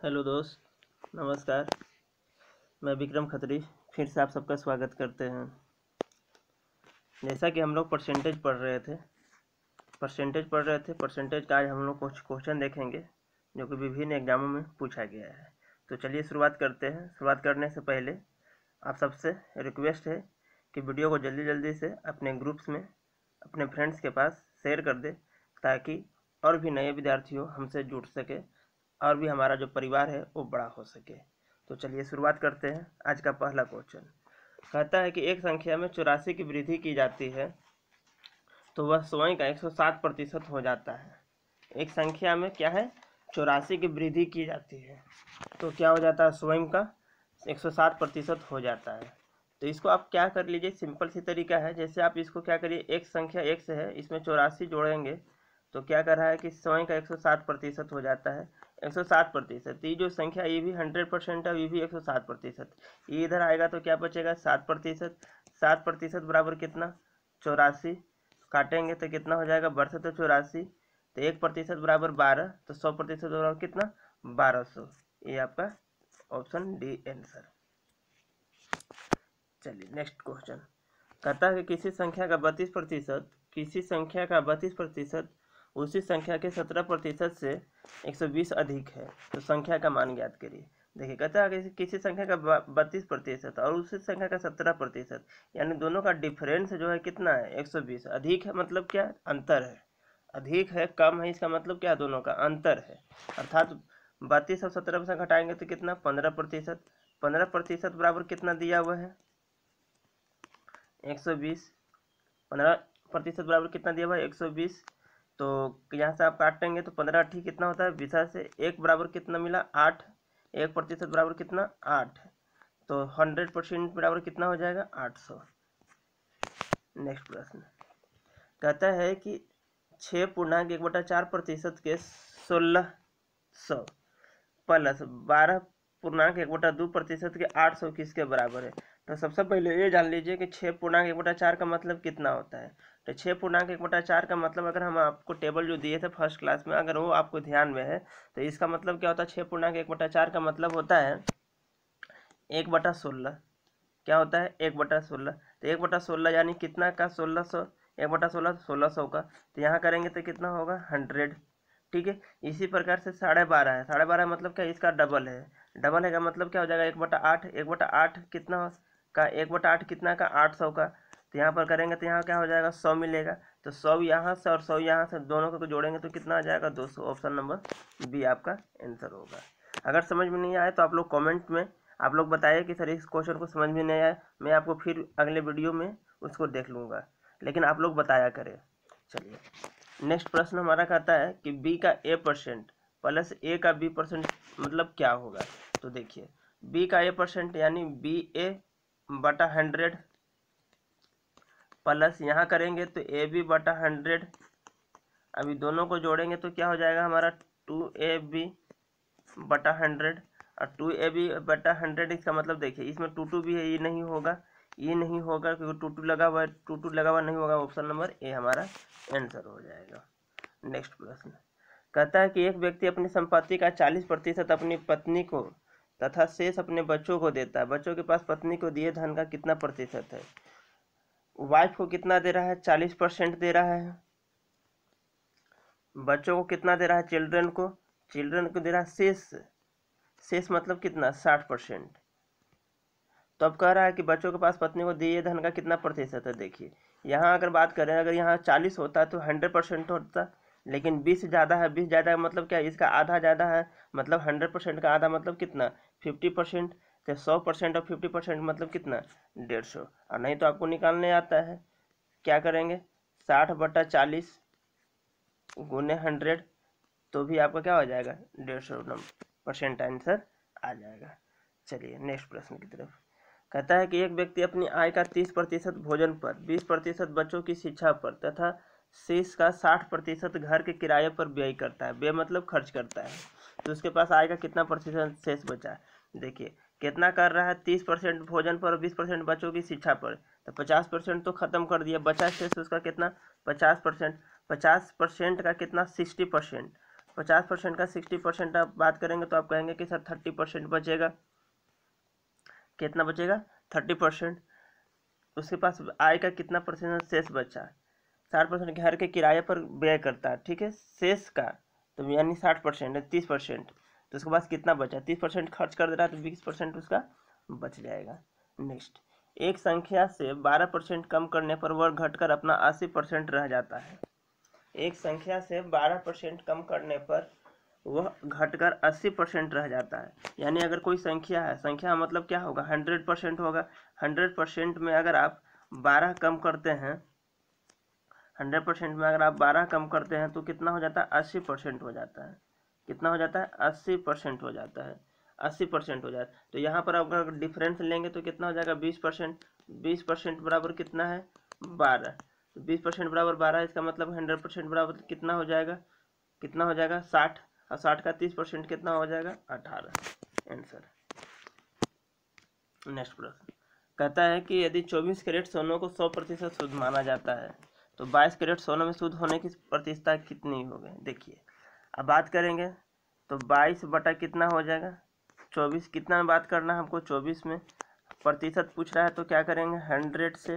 Hello दोस्त, नमस्कार। मैं विक्रम खत्री फिर से आप सबका स्वागत करते हैं। जैसा कि हम लोग परसेंटेज पढ़ रहे थे परसेंटेज का आज हम लोग कुछ क्वेश्चन देखेंगे जो कि विभिन्न एग्जामों में पूछा गया है। तो चलिए शुरुआत करते हैं। शुरुआत करने से पहले आप सबसे रिक्वेस्ट है कि वीडियो को जल्दी जल्दी से अपने ग्रुप्स में अपने फ्रेंड्स के पास शेयर कर दे, ताकि और भी नए विद्यार्थी हमसे जुड़ सके और भी हमारा जो परिवार है वो बड़ा हो सके। तो चलिए शुरुआत करते हैं। आज का पहला क्वेश्चन कहता है कि एक संख्या में 84 की वृद्धि की जाती है तो वह स्वयं का 107% हो जाता है। एक संख्या में क्या है, 84 की वृद्धि की जाती है तो क्या हो जाता है, स्वयं का 107% हो जाता है। तो इसको आप क्या कर लीजिए, सिंपल सी तरीका है। जैसे आप इसको क्या करिए, एक संख्या एक से है, इसमें 84 जोड़ेंगे तो क्या कर रहा है कि स्वयं का 107% हो जाता है। 107%, ये जो संख्या ये भी 100% है, ये भी 107%। ये इधर आएगा तो क्या बचेगा, 7%। 7% बराबर कितना, 84। काटेंगे तो कितना हो जाएगा, बढ़ते तो 84, तो 1% बराबर 12, तो 100% बराबर कितना, 1200। ये आपका ऑप्शन डी आंसर। चलिए नेक्स्ट क्वेश्चन कहता है कि किसी संख्या का 32% उसी संख्या के 17% से 120 अधिक है तो संख्या का मान ज्ञात करिए। देखिए कहता है कि किसी संख्या का 32% और उसी संख्या का 17%, यानी दोनों का डिफरेंस जो है कितना है, 120। अधिक है मतलब क्या, अंतर है। अधिक है कम है, इसका मतलब क्या, दोनों का अंतर है। अर्थात 32 और 17 से घटाएंगे तो कितना, 15%। 15% बराबर कितना दिया हुआ है, 120। 15% बराबर कितना दिया हुआ है, 120। तो यहाँ से आप काटेंगे तो 15 ठीक कितना होता है, 20 से 1 बराबर कितना मिला, 8। 1% बराबर कितना, 8। तो 100% बराबर कितना हो जाएगा, 800। नेक्स्ट प्रश्न कहता है कि 6.1/4% के 1600 प्लस 12.1/2% के 800 किसके बराबर है। तो सबसे पहले ये जान लीजिए कि 6.1/4 का मतलब कितना होता है। तो 6.1/4 का मतलब, अगर हम आपको टेबल जो दिए थे फर्स्ट क्लास में, अगर वो आपको ध्यान में है तो इसका मतलब क्या होता है, 6.1/4 का मतलब होता है 1/16। क्या होता है, 1/16। तो 1/16 यानी कितना का, 1600। 1/16 1600 का, तो यहाँ करेंगे तो कितना होगा, 100। ठीक है। इसी प्रकार से 12.5 है। 12.5 मतलब क्या, इसका डबल है। डबल है का मतलब क्या हो जाएगा, 1/8। 1/8 कितना का, 1/8 कितना का, 800 का। तो यहाँ पर करेंगे तो यहाँ क्या हो जाएगा, 100 मिलेगा। तो 100 यहाँ से और 100 यहाँ से, दोनों को जोड़ेंगे तो कितना आ जाएगा, 200। ऑप्शन नंबर बी आपका आंसर होगा। अगर समझ में नहीं आए तो आप लोग कॉमेंट में आप लोग बताइए कि सर इस क्वेश्चन को समझ में नहीं आया, मैं आपको फिर अगले वीडियो में उसको देख लूँगा, लेकिन आप लोग बताया करें। चलिए नेक्स्ट प्रश्न हमारा कहता है कि बी का a% प्लस ए का b% मतलब क्या होगा। तो देखिए बी का a% यानी BA/100 प्लस यहाँ करेंगे तो AB/100। अभी दोनों को जोड़ेंगे तो क्या हो जाएगा हमारा, 2AB/100। और 2AB/100 इसका मतलब देखिए इसमें 2 भी है, ये नहीं होगा, ये नहीं होगा क्योंकि 2 लगा हुआ है, 2 लगा हुआ नहीं होगा। ऑप्शन नंबर ए हमारा आंसर हो जाएगा। नेक्स्ट प्रश्न कहता है कि एक व्यक्ति अपनी संपत्ति का 40% अपनी पत्नी को तथा शेष अपने बच्चों को देता है। बच्चों के पास पत्नी को दिए धन का कितना प्रतिशत है। वाइफ को कितना दे रहा है, 40% दे रहा है। बच्चों को कितना दे रहा है, चिल्ड्रन को दे रहा है शेष मतलब कितना, 60%। तो अब कह रहा है कि बच्चों के पास पत्नी को दिए धन का कितना प्रतिशत है। देखिए यहाँ अगर बात करें, अगर यहाँ 40 होता तो 100% होता, लेकिन 20 ज़्यादा है। 20 ज़्यादा मतलब क्या, इसका आधा ज़्यादा है, मतलब 100% का आधा मतलब कितना, 50%। तो 100% और 50% मतलब कितना, 150। और नहीं तो आपको निकालने आता है, क्या करेंगे, 60/40 गुने 100, तो भी आपका क्या हो जाएगा, 150% आंसर आ जाएगा। चलिए नेक्स्ट प्रश्न की तरफ कहता है कि एक व्यक्ति अपनी आय का 30% भोजन पर, 20% बच्चों की शिक्षा पर तथा शेष का 60% घर के किराए पर व्यय करता है। व्यय मतलब खर्च करता है। तो उसके पास आय का कितना प्रतिशत शेष बचा है। देखिए कितना कर रहा है, 30% भोजन पर और 20% बच्चों की शिक्षा पर, तो 50% तो खत्म कर दिया, बचा शेष उसका कितना, 50%। 50% का कितना, 60%। 50% का 60% आप बात करेंगे तो आप कहेंगे कि सर 30% बचेगा। कितना बचेगा? 30%। उसके पास आय का कितना परसेंट शेष बचा? 60% घर के किराए पर व्यय करता है, ठीक है, शेष का तो यानी 60% है, 30%, तो उसके पास कितना बचा? 30% खर्च कर दे रहा है तो 20% उसका बच जाएगा। नेक्स्ट, एक संख्या से 12% कम करने पर वह घटकर अपना 80% रह जाता है। एक संख्या से 12% कम करने पर वह घटकर 80% रह जाता है। यानी अगर कोई संख्या है, संख्या मतलब क्या होगा? 100% होगा। 100% में अगर आप 12 कम करते हैं, 100% में अगर आप 12 कम करते हैं तो कितना हो जाता है? 80% हो जाता है। कितना हो जाता है? 80% हो जाता है। 80% हो जाता है। तो यहाँ पर अगर डिफरेंस लेंगे तो कितना हो जाएगा? 20%। 20% बराबर कितना है? 12। तो 20% बराबर 12, इसका मतलब 100% बराबर कितना हो जाएगा? कितना हो जाएगा? 60। और 60 का 30% कितना हो जाएगा? 18। आंसर। नेक्स्ट प्रश्न कहता है कि यदि 24 कैरेट सोने को 100% शुद्ध माना जाता है तो 22 कैरेट सोने में शुद्ध होने की प्रतिशतता कितनी होगी? देखिए, अब बात करेंगे तो 22 बटा कितना हो जाएगा? 24। कितना में बात करना है हमको? 24 में। प्रतिशत पूछ रहा है तो क्या करेंगे? 100 से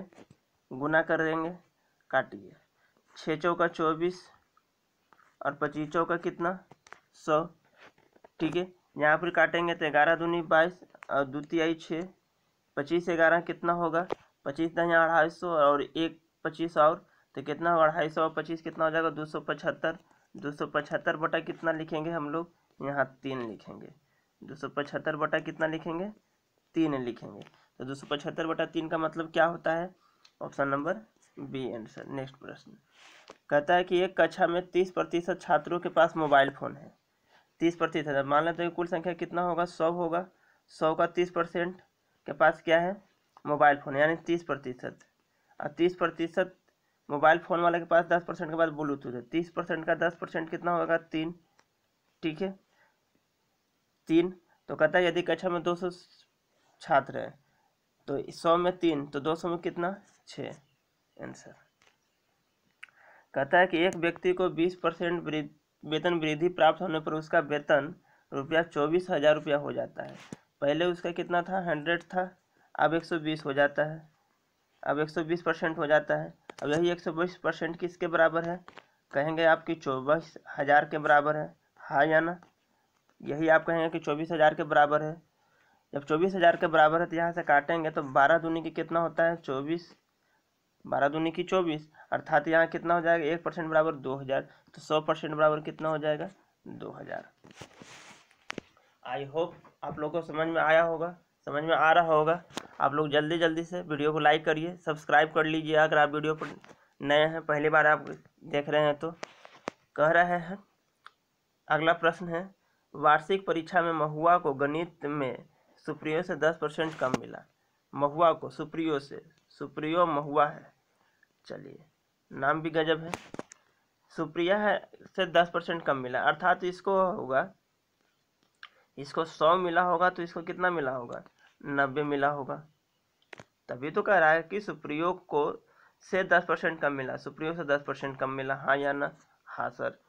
गुना कर देंगे। काटिए, 6 चौका 24 और 25 चौका कितना? 100। ठीक है, यहाँ पर काटेंगे तो 11 दूनी 22 और द्वितीय 6, 25 11 कितना होगा? 25 यहाँ 250 और एक 25 और तो कितना होगा? 250 और 25 कितना हो जाएगा? 275। 275 बटा कितना लिखेंगे हम लोग? यहाँ 3 लिखेंगे। 275 बटा कितना लिखेंगे? 3 लिखेंगे। तो 275 बटा 3 का मतलब क्या होता है? Option number B answer. Next प्रश्न कहता है कि एक कक्षा में 30% छात्रों के पास मोबाइल फोन है। 30% मान लेते हैं कुल संख्या कितना होगा? 100 होगा। 100 का 30% के पास क्या है? मोबाइल फ़ोन, यानी 30%। और 30% मोबाइल फ़ोन वाले के पास 10% के बाद ब्लूटूथ है। 30% का 10% कितना होगा? 3। ठीक है, 3। तो कहता है यदि कक्षा में 200 छात्र हैं तो 100 में 3 तो 200 में कितना? 6। आंसर। कहता है कि एक व्यक्ति को 20% वेतन वृद्धि प्राप्त होने पर उसका वेतन ₹24,000 हो जाता है। पहले उसका कितना था? 100 था, अब 120 हो जाता है। अब 120% हो जाता है। अब यही 120% किसके बराबर है? कहेंगे आपकी 24,000 के बराबर है। हाँ या ना? यही आप कहेंगे कि 24,000 के बराबर है। जब 24,000 के बराबर है तो यहाँ से काटेंगे तो 12 दूनी की कितना होता है? 24। 12 दूनी की 24, अर्थात यहाँ कितना हो जाएगा? 1% बराबर 2,000। तो 100% बराबर कितना हो जाएगा? 2,000। आई होप आप लोगों को समझ में आया होगा, समझ में आ रहा होगा। आप लोग जल्दी जल्दी से वीडियो को लाइक करिए, सब्सक्राइब कर लीजिए अगर आप वीडियो पर नए हैं, पहली बार आप देख रहे हैं तो। कह रहे हैं, अगला प्रश्न है, वार्षिक परीक्षा में महुआ को गणित में सुप्रियो से 10% कम मिला। महुआ को सुप्रियो से, सुप्रियो महुआ है, चलिए नाम भी गजब है। सुप्रिया है से 10% कम मिला, अर्थात इसको होगा, इसको 100 मिला होगा तो इसको कितना मिला होगा? 90 मिला होगा। तभी तो कह रहा है कि सुप्रियो को से 10% कम मिला, सुप्रियो से 10% कम मिला। हाँ या ना? हाँ सर।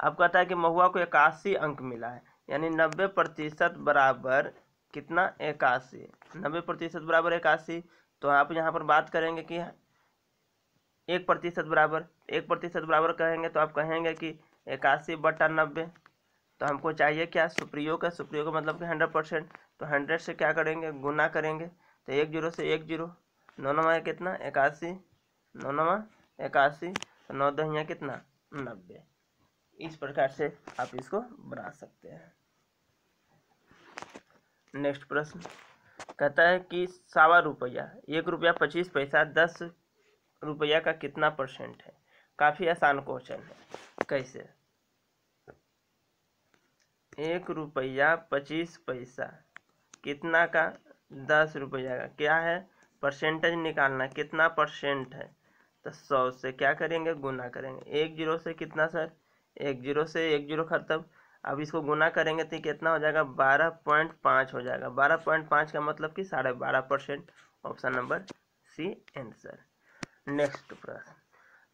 अब कहता है कि महुआ को 81 अंक मिला है, यानी 90% बराबर कितना? 81। 90% बराबर 81। तो आप यहाँ पर बात करेंगे कि 1% बराबर, 1% बराबर कहेंगे तो आप कहेंगे कि 81 बटा 90। तो हमको चाहिए क्या? सुप्रियो का, सुप्रियो का मतलब कि 100%। तो 100 से क्या करेंगे? गुना करेंगे। तो 1 0 से 1 0, 9 9 कितना? 81, 9 9 81, तो 9 10 कितना? 90। इस प्रकार से आप इसको बना सकते हैं। नेक्स्ट प्रश्न कहता है कि 1.25 रुपया, 1 रुपया 25 पैसा 10 रुपया का कितना परसेंट है? काफ़ी आसान क्वेश्चन है। कैसे? 1 रुपया 25 पैसा कितना का? 10 रुपया का। क्या है? परसेंटेज निकालना, कितना परसेंट है? तो 100 से क्या करेंगे? गुना करेंगे। 1 0 से कितना सर? 1 0 से 1 0 खत्म। अब इसको गुना करेंगे तो कितना हो जाएगा? 12.5 हो जाएगा। 12.5 का मतलब कि 12.5%। Option number C answer. Next प्रश्न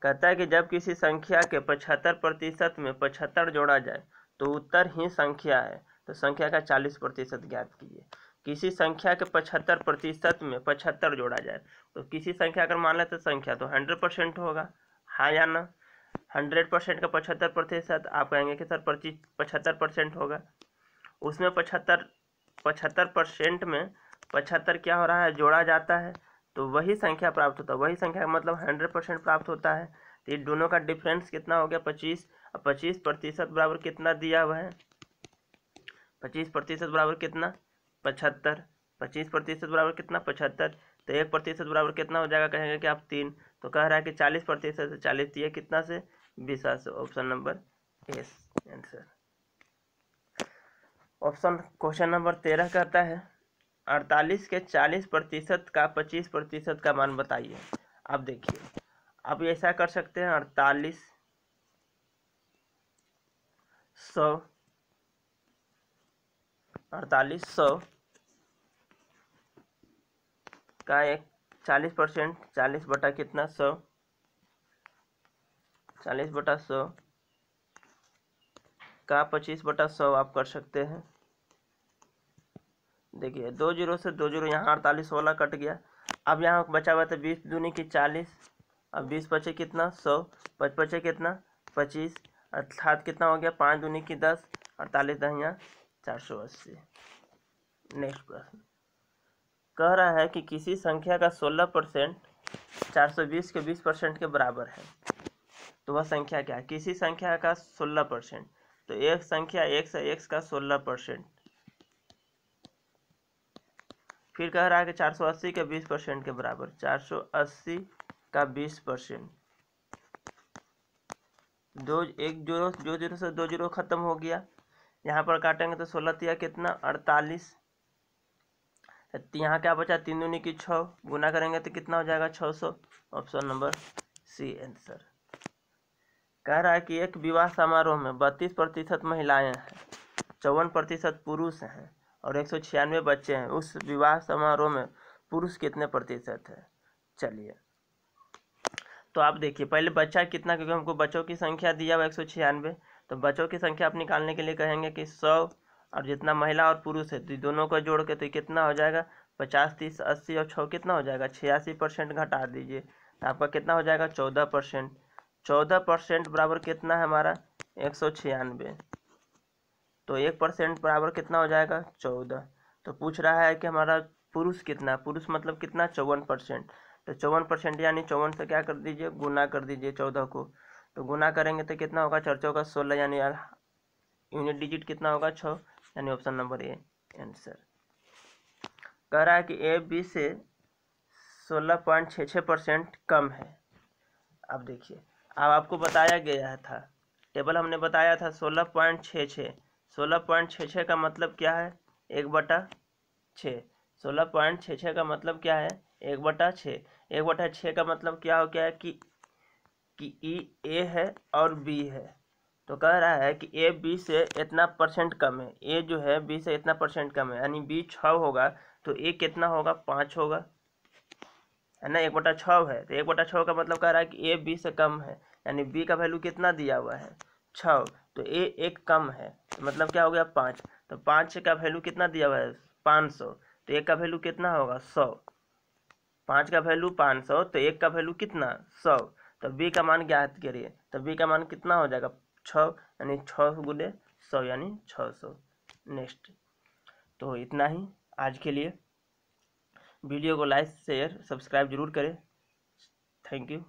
कहता है कि जब किसी संख्या के 75% में 75 जोड़ा जाए तो उत्तर ही संख्या है, तो संख्या का 40% ज्ञात कीजिए। किसी संख्या के 75% में 75 जोड़ा जाए, तो किसी संख्या अगर मान लेते संख्या तो 100% होगा, हाँ या ना। 100% का 75% आप कहेंगे कि सर 75% होगा। उसमें 75% में 75 क्या हो रहा है, जोड़ा जाता है, तो वही संख्या प्राप्त होता है। वही संख्या मतलब 100% प्राप्त होता है। तो इन दोनों का डिफरेंस कितना हो गया, 25। अब 25% बराबर कितना दिया हुआ है, 25% बराबर कितना, 75। 25% बराबर कितना, 75। तो 1% बराबर कितना हो जाएगा, कहेंगे कि आप 3। तो कह रहा है कि 40% से 40 दिए कितना से, 20 से। Option number S answer. Option question number 13 कहता है 48 के 40% का 25% का मान बताइए। अब देखिए, आप ऐसा कर सकते हैं 48 100 का एक 40%, 40 बटा कितना 100, 40 बटा 100 का 25 बटा 100 आप कर सकते हैं। देखिए 2 जीरो से 2 जीरो, यहाँ 48 वाला कट गया। अब यहाँ बचा हुआ था 20 दूनी की 40, अब 20 बचे कितना 100, 5 बचे कितना 25, अर्थात कितना हो गया 5 दूनी की 10, 48 दहिया 480। नेक्स्ट प्रश्न कह रहा है कि किसी संख्या का 16% 420 के 20% के बराबर है, तो वह संख्या क्या है। किसी संख्या का 16%, तो एक संख्या x है, x का 16%। फिर कह रहा है कि 480 के 20% के बराबर, 480 का 20%। दो जीरो से 2 जीरो खत्म हो गया। यहाँ पर काटेंगे तो 16 तिया कितना 48। यहाँ क्या बचा, 3 दूनी की 6, गुना करेंगे तो कितना हो जाएगा 600। Option number C answer. कह रहा है कि एक विवाह समारोह में 32% महिलाएं हैं, 54% पुरुष हैं और 196 बच्चे हैं। उस विवाह समारोह में पुरुष कितने प्रतिशत है। चलिए तो आप देखिए पहले बच्चा कितना, क्योंकि हमको बच्चों की संख्या दिया हुआ 196, तो बच्चों की संख्या आप निकालने के लिए कहेंगे कि 100 और जितना महिला और पुरुष है तो दोनों को जोड़ के तो कितना हो जाएगा 50, 30, 80 और 6 कितना हो जाएगा 86% घटा दीजिए तो आपका कितना हो जाएगा 14%। 14% बराबर कितना है हमारा 196, तो 1% बराबर कितना हो जाएगा 14। तो पूछ रहा है कि हमारा पुरुष कितना, पुरुष मतलब कितना 54%, तो 54% यानी 54 से क्या कर दीजिए गुना कर दीजिए 14 को, तो गुना करेंगे तो कितना होगा 4 चौका 16, यानी यूनिट डिजिट कितना होगा 6, यानी ऑप्शन नंबर ए आंसर। कह रहा है कि ए बी से 16.66% कम है। अब देखिए अब आपको बताया गया था, टेबल हमने बताया था 16.66, 16.66 का मतलब क्या है 1/6। 16.66 का मतलब क्या है 1/6। 1/6 का मतलब क्या हो गया है कि ई ए है और बी है, तो कह रहा है कि ए बी से इतना परसेंट कम है, ए जो है बी से इतना परसेंट कम है, यानी बी 6 होगा तो ए कितना होगा 5 होगा, है ना। 1/6 है तो 1/6 का मतलब कह रहा है कि ए बी से कम है, यानी बी का वैल्यू कितना दिया हुआ है 6, तो ए एक कम है तो मतलब क्या हो गया 5, तो 5 का वैल्यू कितना दिया हुआ है 500, तो एक का वैल्यू कितना होगा 100। 5 का वैल्यू 500 तो एक का वैल्यू कितना 100, तो बी का मान ज्ञात करिए, तो बी का मान कितना हो जाएगा 6, यानी 6 गुने 100 यानी 600। नेक्स्ट, तो इतना ही आज के लिए। वीडियो को लाइक शेयर सब्सक्राइब जरूर करें। Thank you.